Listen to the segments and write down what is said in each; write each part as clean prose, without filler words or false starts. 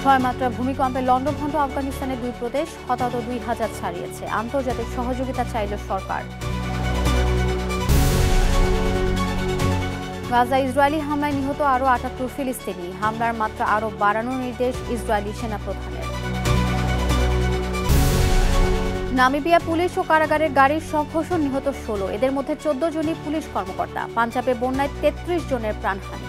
ছয় মাত্রা ভূমিকম্পে লণ্ডভণ্ড আফগানিস্তানের দুই প্রদেশ, হতাহত ২,০০০ ছাড়িয়েছে। আন্তর্জাতিক সহযোগিতা চাইল সরকার। গাজা ইসরায়েলি হামলায় নিহত আরও ৭৮ ফিলিস্তিনি। হামলার মাত্রা আরও বাড়ানোর নির্দেশ ইসরায়েলি সেনাপ্রধানের। নামিবিয়া পুলিশ ও কারাগারের গাড়ির সংঘর্ষণ, নিহত ১৬, এদের মধ্যে ১৪ জনই পুলিশ কর্মকর্তা। পাঞ্জাবে বন্যায় ৩৩ জনের প্রাণহানি।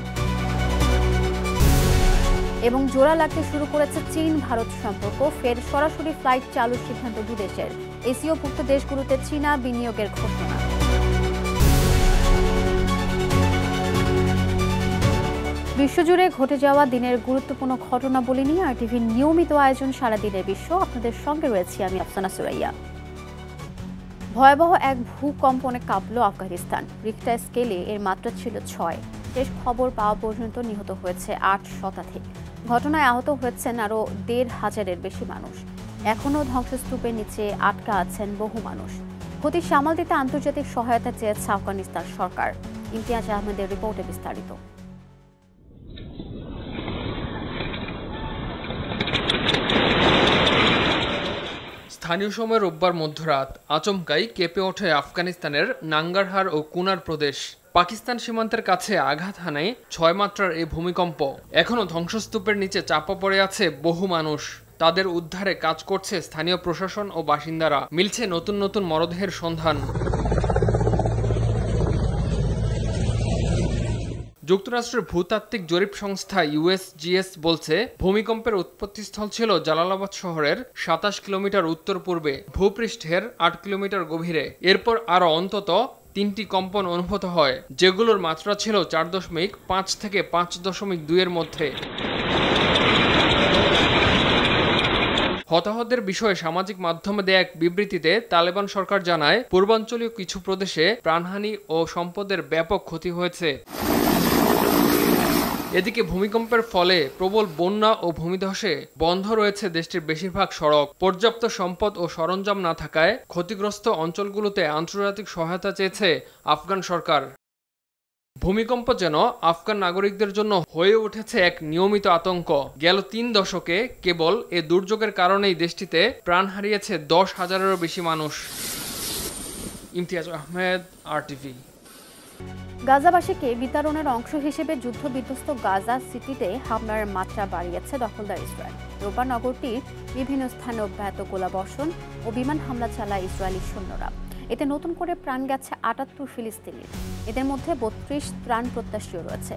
এবং জোড়া লাগতে শুরু করেছে চীন ভারত সম্পর্ক। ফের সরাসরি ফ্লাইট চালুর সিদ্ধান্ত দুদেশের। এসিওভুক্ত দেশগুলোতে চীনা বিনিয়োগের ঘোষণা। বিশ্বজুড়ে ঘটে যাওয়া দিনের গুরুত্বপূর্ণ ঘটনাবলী নিয়ে আরটিভির নিয়মিত আয়োজন সারাদিনের বিশ্ব। আপনাদের সঙ্গে রয়েছি আমি আফসানা সুরাইয়া। ভয়াবহ এক ভূকম্পনে কাঁপল আফগানিস্তান। রিক্টার স্কেলে এর মাত্রা ছিল ৬। শেষ খবর পাওয়া পর্যন্ত নিহত হয়েছে ৮ শতাধিক। ঘটনায় আহত হয়েছেন আরও ১৫০০-এর বেশি মানুষ। এখনও ধ্বংসস্তূপের নিচে আটকা আছেন বহু মানুষ। ক্ষতি সামাল দিতে আন্তর্জাতিক সহায়তা চেয়েছে আফগানিস্তান সরকার। ইমতিয়াজ আহমেদের রিপোর্টে বিস্তারিত। স্থানীয় সময় রোববার মধ্যরাত আচমকাই কেঁপে ওঠে আফগানিস্তানের নাঙ্গারহার ও কুনার প্রদেশ। পাকিস্তান সীমান্তের কাছে আঘাত হানায় ৬ মাত্রার এই ভূমিকম্প। এখনও ধ্বংসস্তূপের নিচে চাপা পড়ে আছে বহু মানুষ। তাদের উদ্ধারে কাজ করছে স্থানীয় প্রশাসন ও বাসিন্দারা। মিলছে নতুন নতুন মরদেহের সন্ধান। যুক্তরাষ্ট্রের ভূতাত্ত্বিক জরিপ সংস্থা ইউএসজিএস বলছে, ভূমিকম্পের উৎপত্তিস্থল ছিল জালালাবাদ শহরের ২৭ কিলোমিটার উত্তর পূর্বে, ভূপৃষ্ঠের ৮ কিলোমিটার গভীরে। এরপর আরও অন্তত ৩টি কম্পন অনুভূত হয়, যেগুলোর মাত্রা ছিল ৪.৫ থেকে ৫.২ এর মধ্যে। হতাহতের বিষয়ে সামাজিক মাধ্যমে দেয়া এক বিবৃতিতে তালেবান সরকার জানায়, পূর্বাঞ্চলীয় কিছু প্রদেশে প্রাণহানি ও সম্পদের ব্যাপক ক্ষতি হয়েছে। এদিকে ভূমিকম্পের ফলে প্রবল বন্যা ও ভূমিধসে বন্ধ রয়েছে দেশটির বেশিরভাগ সড়ক। পর্যাপ্ত সম্পদ ও সরঞ্জাম না থাকায় ক্ষতিগ্রস্ত অঞ্চলগুলোতে আন্তর্জাতিক সহায়তা চেয়েছে আফগান সরকার। ভূমিকম্প যেন আফগান নাগরিকদের জন্য হয়ে উঠেছে এক নিয়মিত আতঙ্ক। গেল ৩ দশকে কেবল এ দুর্যোগের কারণেই দেশটিতে প্রাণ হারিয়েছে ১০,০০০-এরও বেশি মানুষ। ইমতিয়াজ আহমেদ, আরটিভি। গাজাবাসীকে বিতরণের অংশ হিসেবে যুদ্ধবিধ্বস্ত গাজা সিটিতে হামলার মাত্রা বাড়িয়েছে দখলদার ইসরায়েল। রোববার নগরটির বিভিন্ন স্থানে অব্যাহত গোলাবর্ষণ ও বিমান হামলা চালায় ইসরায়েলি সৈন্যরা। এতে নতুন করে প্রাণ গেছে ৭৮ ফিলিস্তিনির। এদের মধ্যে ৩২ ত্রাণ প্রত্যাশীও রয়েছে।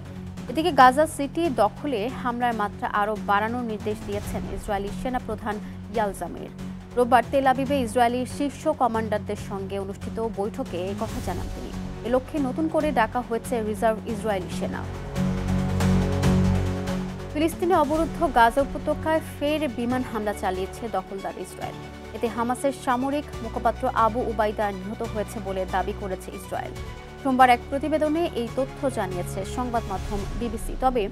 এদিকে গাজা সিটি দখলে হামলার মাত্রা আরও বাড়ানোর নির্দেশ দিয়েছেন ইসরায়েলি সেনাপ্রধান ইয়াল জামির। রোববার তেল আবিবে ইসরায়েলি শীর্ষ কমান্ডারদের সঙ্গে অনুষ্ঠিত বৈঠকে একথা জানান তিনি। এ লক্ষ্যে নতুন করে ডাকা হয়েছে রিজার্ভ ইসরায়েলি সেনা। ফিলিস্তিনে অবরুদ্ধ গাজা উপত্যকায় ফের বিমান হামলা চালিয়েছে দখলদার ইসরায়েল। এতে হামাসের সামরিক মুখপাত্র আবু উবাইদা নিহত হয়েছে বলে দাবি করেছে ইসরায়েল। সোমবার এক প্রতিবেদনে এই তথ্য জানিয়েছে সংবাদ মাধ্যম বিবিসি। তবে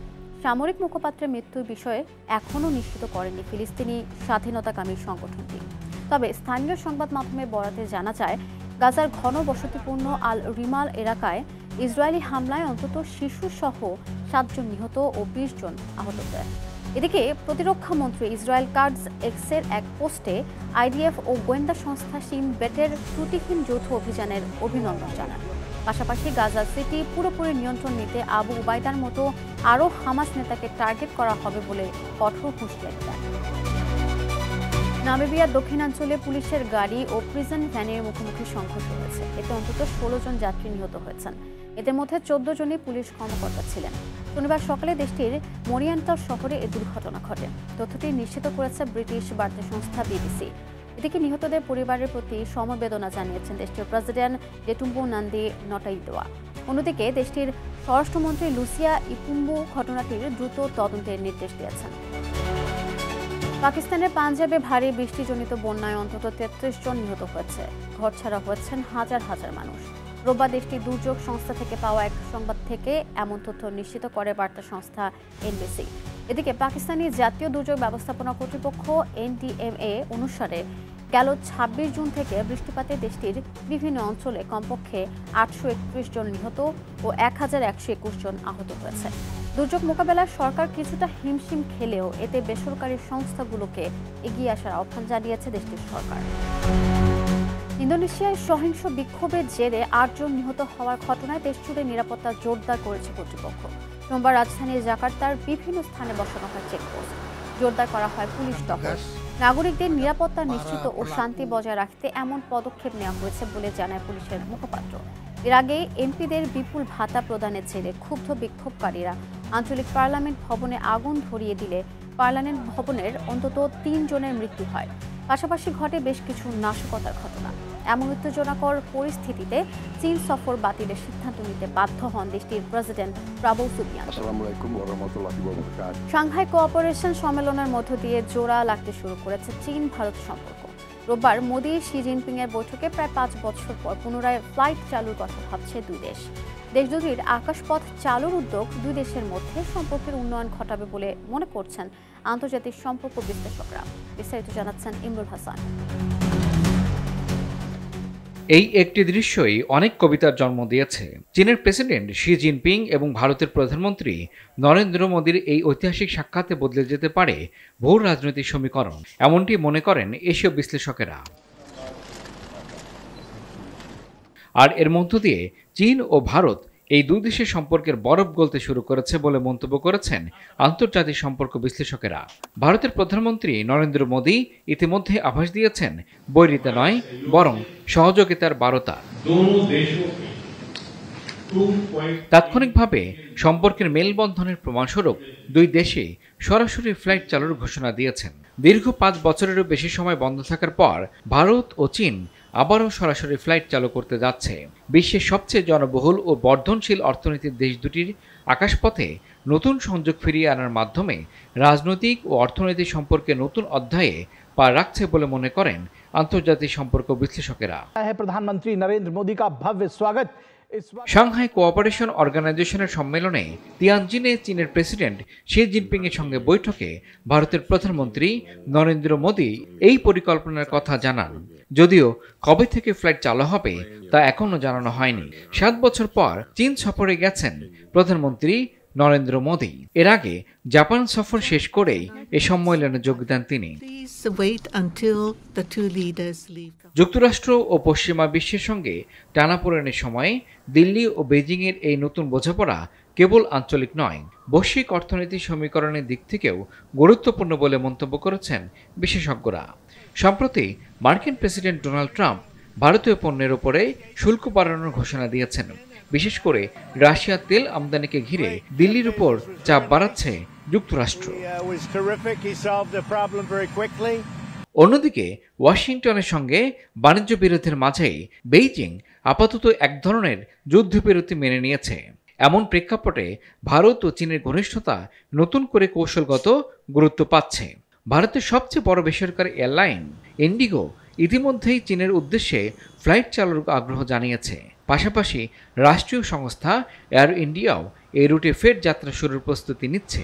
সামরিক মুখপাত্রের মৃত্যুর বিষয়ে এখনও নিশ্চিত করেনি ফিলিস্তিনি স্বাধীনতাকামী সংগঠনটি। তবে স্থানীয় সংবাদ মাধ্যমে বরাতে জানা যায়, গাজার ঘন বসতিপূর্ণ আল রিমাল এলাকায় ইসরায়েলি হামলায় অন্তত শিশুসহ ৭ জন নিহত ও ২০ জন আহত হয়। এদিকে প্রতিরক্ষা মন্ত্রী ইসরায়েল কাটজ এক্সের এক পোস্টে আইডিএফ ও গোয়েন্দা সংস্থা শিন বেটের ত্রুটিহীন যৌথ অভিযানের অভিনন্দন জানান। পাশাপাশি গাজা সিটি পুরোপুরি নিয়ন্ত্রণ নিতে আবু উবাইদার মতো আরও হামাস নেতাকে টার্গেট করা হবে বলে কঠোর হুঁশিয়ারি দেন। নামিবিয়ার দক্ষিণাঞ্চলে পুলিশের গাড়ি ও প্রিজন ভ্যানের মুখোমুখি সংঘর্ষ হয়েছে। এতে অন্তত ১৬ জন যাত্রী নিহত হয়েছেন। এদের মধ্যে ১৪ জনই পুলিশ কর্মকর্তা ছিলেন। শনিবার সকালে দেশটির মরিয়ান্তার শহরে এই দুর্ঘটনা ঘটে। তথ্যটি নিশ্চিত করেছে ব্রিটিশ বার্তা সংস্থা বিবিসি। এদিকে নিহতদের পরিবারের প্রতি সমবেদনা জানিয়েছেন দেশটির প্রেসিডেন্ট জেটুম্বু নান্দি নটাইদোয়া। অন্যদিকে দেশটির স্বরাষ্ট্রমন্ত্রী লুসিয়া ইপুম্বু ঘটনাটির দ্রুত তদন্তের নির্দেশ দিয়েছেন। পাকিস্তানের পাঞ্জাবে ভারী বৃষ্টিজনিত বন্যায় অন্তত ৩৩ জন নিহত হয়েছে। ঘরছাড়া হয়েছেন হাজার হাজার মানুষ। রোববার দেশটির দুর্যোগ সংস্থা থেকে পাওয়া এক সংবাদ থেকে এমন তথ্য নিশ্চিত করে বার্তা সংস্থা এনবিসি। এদিকে পাকিস্তানি জাতীয় দুর্যোগ ব্যবস্থাপনা কর্তৃপক্ষ এনডিএমএ অনুসারে গেল ২৬ জুন থেকে বৃষ্টিপাতে দেশটির বিভিন্ন অঞ্চলে কমপক্ষে ৮৩১ জন নিহত ও ১১২১ জন আহত হয়েছে। দুর্যোগ মোকাবেলায় সরকার কিছুটা হিমশিম খেলেও এতে বেসরকারি সংস্থাগুলোকে এগিয়ে আসার আহ্বান জানিয়েছে দেশটির সরকার। ইন্দোনেশিয়ায় সহিংস বিক্ষোভের জেরে ৮ জন নিহত হওয়ার ঘটনায় দেশজুড়ে নিরাপত্তা জোরদার করেছে কর্তৃপক্ষ। সোমবার রাজধানী জাকার্তার বিভিন্ন স্থানে বসানো হয় চেকপোস্ট, জোরদার করা হয় পুলিশ টহল। নাগরিকদের নিরাপত্তা নিশ্চিত ও শান্তি বজায় রাখতে এমন পদক্ষেপ নেওয়া হয়েছে বলে জানায় পুলিশের মুখপাত্র। এর আগে এমপিদের বিপুল ভাতা প্রদানের জেরে ক্ষুব্ধ বিক্ষোভকারীরা আঞ্চলিক পার্লামেন্ট ভবনে আগুন ধরিয়ে দিলে পার্লামেন্ট ভবনের অন্তত ৩ জনের মৃত্যু হয়। পাশাপাশি ঘটে বেশ কিছু নাশকতার ঘটনা। এমন উত্তেজনাকর পরিস্থিতিতে চীন সফর বাতিলের সিদ্ধান্ত নিতে বাধ্য হন দেশটির প্রেসিডেন্ট প্রাবো সুবিয়ান্তো। সাংহাই কোঅপারেশন সম্মেলনের মধ্য দিয়ে জোড়া লাগতে শুরু করেছে চীন ভারত সম্পর্ক। রোববার মোদি শি জিনপিং এর বৈঠকে প্রায় ৫ বছর পর পুনরায় ফ্লাইট চালুর কথা ভাবছে দুই দেশ। দেশ দুটির আকাশপথ চালুর উদ্যোগ দুই দেশের মধ্যে সম্পর্কের উন্নয়ন ঘটাবে বলে মনে করছেন আন্তর্জাতিক সম্পর্ক বিশ্লেষকরা। বিস্তারিত জানাচ্ছেন ইমরুল হাসান। এই একটি দৃশ্যই অনেক কবিতার জন্ম দিয়েছে। চীনের প্রেসিডেন্ট শি জিনপিং এবং ভারতের প্রধানমন্ত্রী নরেন্দ্র মোদীর এই ঐতিহাসিক সাক্ষাতে বদলে যেতে পারে ভূ রাজনৈতিক সমীকরণ, এমনটি মনে করেন এশীয় বিশ্লেষকেরা। আর এর মধ্য দিয়ে চীন ও ভারত এই দুই দেশের সম্পর্কের বরফ গলতে শুরু করেছে বলে মন্তব্য করেছেন আন্তর্জাতিক সম্পর্ক বিশ্লেষকেরা। ভারতের প্রধানমন্ত্রী নরেন্দ্র মোদী ইতিমধ্যে আভাস দিয়েছেন বৈরিতা নয় বরং সহযোগিতার বার্তা। তাৎক্ষণিকভাবে সম্পর্কের মেলবন্ধনের প্রমাণস্বরূপ দুই দেশে সরাসরি ফ্লাইট চালুর ঘোষণা দিয়েছেন। দীর্ঘ ৫ বছরেরও বেশি সময় বন্ধ থাকার পর ভারত ও চীন আবারও সরাসরি ফ্লাইট চালু করতে যাচ্ছে। বিশ্বের সবচেয়ে জনবহুল ও বর্ধনশীল অর্থনীতির দেশ দুটির আকাশপথে নতুন সংযোগ ফিরিয়ে আনার মাধ্যমে রাজনৈতিক ও অর্থনৈতিক সম্পর্কে নতুন অধ্যায়ে পা রাখছে বলে মনে করেন আন্তর্জাতিক সম্পর্ক বিশ্লেষকেরা। প্রধানমন্ত্রী নরেন্দ্র মোদী কা ভব্য স্বাগত। সাংহাই কোঅপারেশন অর্গানাইজেশনের সম্মেলনে তিয়ানজিনে চীনের প্রেসিডেন্ট শি জিনপিং এর সঙ্গে বৈঠকে ভারতের প্রধানমন্ত্রী নরেন্দ্র মোদী এই পরিকল্পনার কথা জানান। যদিও কবে থেকে ফ্লাইট চালু হবে তা এখনো জানানো হয়নি। ৭ বছর পর চীন সফরে গেছেন প্রধানমন্ত্রী নরেন্দ্র মোদী। এর আগে জাপান সফর শেষ করেই এ সম্মেলনে যোগ দেন তিনি। যুক্তরাষ্ট্র ও পশ্চিমা বিশ্বের সঙ্গে টানাপোড়েনের সময়ে দিল্লি ও বেজিং এর এই নতুন বোঝাপড়া কেবল আঞ্চলিক নয়, বৈশ্বিক অর্থনৈতিক সমীকরণের দিক থেকেও গুরুত্বপূর্ণ বলে মন্তব্য করেছেন বিশেষজ্ঞরা। সম্প্রতি মার্কিন প্রেসিডেন্ট ডোনাল্ড ট্রাম্প ভারতীয় পণ্যের উপরে শুল্ক বাড়ানোর ঘোষণা দিয়েছেন। বিশেষ করে রাশিয়ার তেল আমদানিকে ঘিরে দিল্লির উপর চাপ বাড়াচ্ছে যুক্তরাষ্ট্র। অন্যদিকে ওয়াশিংটনের সঙ্গে বাণিজ্য বিরোধের মাঝেই বেইজিং আপাতত এক ধরনের যুদ্ধবিরতি মেনে নিয়েছে। এমন প্রেক্ষাপটে ভারত ও চীনের ঘনিষ্ঠতা নতুন করে কৌশলগত গুরুত্ব পাচ্ছে। ভারতের সবচেয়ে বড় বেসরকারি এয়ারলাইন ইন্ডিগো ইতিমধ্যেই চীনের উদ্দেশ্যে ফ্লাইট চালুর আগ্রহ জানিয়েছে। পাশাপাশি রাষ্ট্রীয় সংস্থা এয়ার ইন্ডিয়াও এই রুটে ফের যাত্রা শুরুর প্রস্তুতি নিচ্ছে।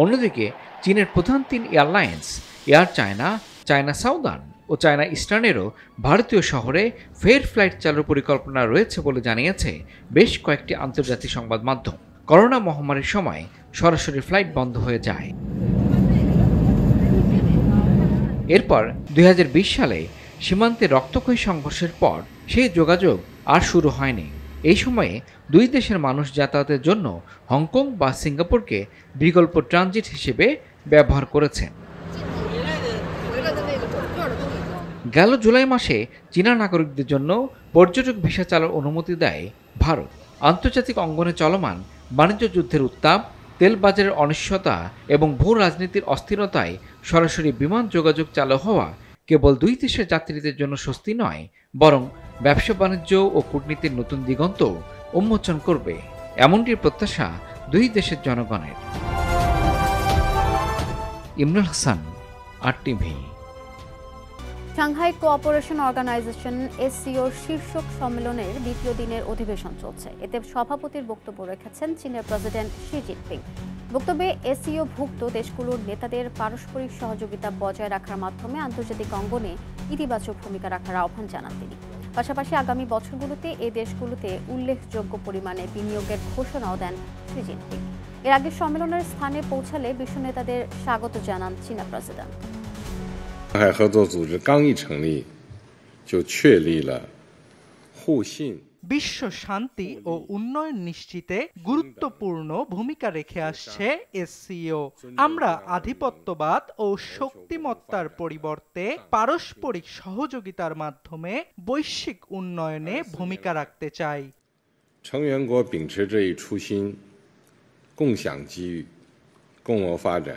অন্যদিকে চীনের প্রধান ৩ airlines Air China, China Southern ও চায়না ইস্টার্নেরও ভারতীয় শহরে ফের ফ্লাইট চালুর পরিকল্পনা রয়েছে বলে জানিয়েছে বেশ কয়েকটি আন্তর্জাতিক সংবাদ মাধ্যম। করোনা মহামারীর সময় সরাসরি ফ্লাইট বন্ধ হয়ে যায়। এরপর ২০২০ সালে সীমান্তে রক্তক্ষয়ী সংঘর্ষের পর সেই যোগাযোগ আর শুরু হয়নি। এই সময়ে দুই দেশের মানুষ যাতায়াতের জন্য হংকং বা সিঙ্গাপুরকে বিকল্প ট্রানজিট হিসেবে ব্যবহার করেছেন। গেল জুলাই মাসে চীনা নাগরিকদের জন্য পর্যটক ভিসা চালুর অনুমতি দেয় ভারত। আন্তর্জাতিক অঙ্গনে চলমান বাণিজ্য যুদ্ধের উত্তাপ, তেল বাজারের অনিশ্চয়তা এবং ভূ রাজনীতির অস্থিরতায় সরাসরি বিমান যোগাযোগ চালু হওয়া কেবল দুই দেশের যাত্রীদের জন্য স্বস্তি নয়, বরং ব্যবসা বাণিজ্য ও কূটনীতির নতুন দিগন্ত উন্মোচন করবে, এমনটির প্রত্যাশা দুই দেশের জনগণের। Imrul Hasan, RTV। Shanghai Cooperation Organisation SCOর শীর্ষক সম্মেলনের দ্বিতীয় দিনের অধিবেশন চলছে। এতে সভাপতির বক্তব্য রেখেছেন চীনের প্রেসিডেন্ট শি জিনপিং। বক্তব্যে SCO ভুক্ত দেশগুলোর নেতাদের পারস্পরিক সহযোগিতা বজায় রাখার মাধ্যমে আন্তর্জাতিক অঙ্গনে ইতিবাচক ভূমিকা রাখার আহ্বান জানান তিনি। পাশাপাশি আগামী বছরগুলোতে এই দেশগুলোতে উল্লেখযোগ্য পরিমাণে বিনিয়োগের ঘোষণাও দেন শি জিনপিং। এর আগে সম্মেলনের স্থানে পৌঁছালে বিশ্ব নেতাদের স্বাগত জানান চীনা প্রেসিডেন্ট।上海合作组织刚一成立，就确立了互信。 বিশ্ব শান্তি ও উন্নয়ন নিশ্চিতে গুরুত্বপূর্ণ ভূমিকা রেখে আসছে এসসিও। আমরা আধিপত্যবাদ ও শক্তিমত্তার পরিবর্তে পারস্পরিক সহযোগিতার মাধ্যমে বৈশ্বিক উন্নয়নে ভূমিকা রাখতে চাই। 成员国秉持这一初心，共享机遇，共谋发展。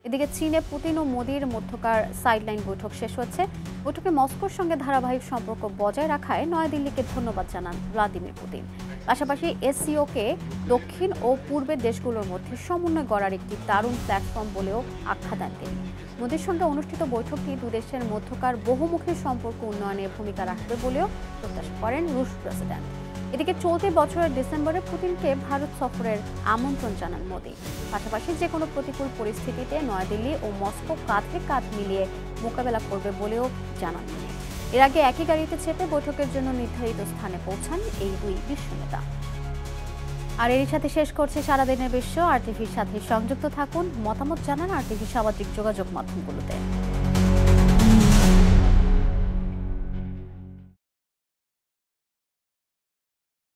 এদিকে চীনে পুতিন ও মোদির মধ্যকার সাইডলাইন বৈঠক শেষ হচ্ছে। বৈঠকে মস্কোর সঙ্গে ধারাবাহিক সম্পর্ক বজায় রাখায় নয়াদিল্লিকে ধন্যবাদ জানান ভ্লাদিমির পুতিন। পাশাপাশি এসসিওকে দক্ষিণ ও পূর্বের দেশগুলোর মধ্যে সমন্বয় গড়ার একটি দারুণ প্ল্যাটফর্ম বলেও আখ্যা দেন তিনি। মোদির সঙ্গে অনুষ্ঠিত বৈঠকটি দুদেশের মধ্যকার বহুমুখী সম্পর্ক উন্নয়নে ভূমিকা রাখবে বলেও প্রত্যাশা করেন রুশ প্রেসিডেন্ট। এদিকে চলতি বছরের ডিসেম্বরে পুতিনকে ভারত সফরের আমন্ত্রণ জানান মোদি। পাশাপাশি যে কোনো প্রতিকূল পরিস্থিতিতে নয়াদিল্লি ও মস্কো কাঁধে কাঁধ মিলিয়ে মোকাবেলা করবে বলেও জানান তিনি। এর আগে একই গাড়িতে চেপে বৈঠকের জন্য নির্ধারিত স্থানে পৌঁছান এই দুই বিশ্ব নেতা। আর এর সাথে শেষ করছে সারাদিনের বিশ্ব। আরটিভির সাথে সংযুক্ত থাকুন, মতামত জানান আরটিভি সামাজিক যোগাযোগ মাধ্যমগুলোতে।